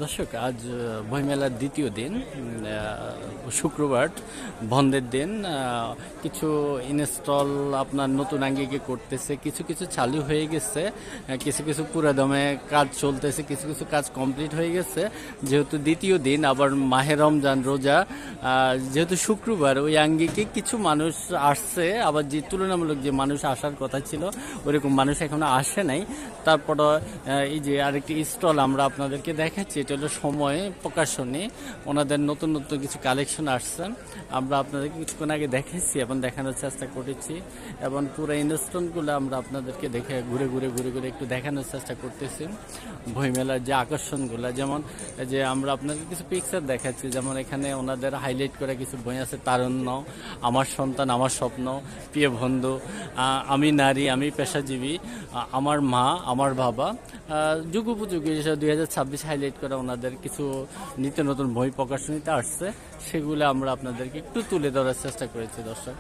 দর্শক আজ বইমেলার দ্বিতীয় দিন, শুক্রবার, বন্ধের দিন। কিছু ইনস্টল আপনার নতুন আঙ্গিকে করতেছে, কিছু কিছু চালু হয়ে গেছে, কিছু কিছু পুরাদমে কাজ চলতেছে, কিছু কিছু কাজ কমপ্লিট হয়ে গেছে। যেহেতু দ্বিতীয় দিন, আবার মাহে রমজান রোজা, যেহেতু শুক্রবার, ওই আঙ্গিকে কিছু মানুষ আসছে, আবার যে তুলনামূলক যে মানুষ আসার কথা ছিল ওরকম মানুষ এখনো আসে নাই। তারপর এই যে আরেকটি স্টল আমরা আপনাদেরকে দেখাচ্ছি, এটা হলো সময় প্রকাশনী, ওনাদের নতুন নতুন কিছু কালেকশন আসছে, আমরা আপনাদেরকে কিছুক্ষণ আগে দেখেছি এবং দেখানোর চেষ্টা করেছি, এবং পুরো ইনস্টলগুলো আমরা আপনাদেরকে দেখে ঘুরে ঘুরে ঘুরে ঘুরে একটু দেখানোর চেষ্টা করতেছি। বইমেলার যে আকর্ষণগুলো, যেমন যে আমরা আপনাদের কিছু পিকচার দেখাচ্ছি, যেমন এখানে ওনাদের হাইলাইট করা কিছু বই আছে, তারুণ্য, আমার সন্তান আমার স্বপ্ন, প্রিয় বন্ধু, আমি নারী আমি পেশাজীবী, আমার মা আমার বাবা, যুগোপযোগী 2026 হাইলাইট করা ওনাদের কিছু নিত্য নতুন বই প্রকাশনীতে আসছে, সেগুলো আমরা আপনাদেরকে একটু তুলে ধরার চেষ্টা করেছি দর্শক।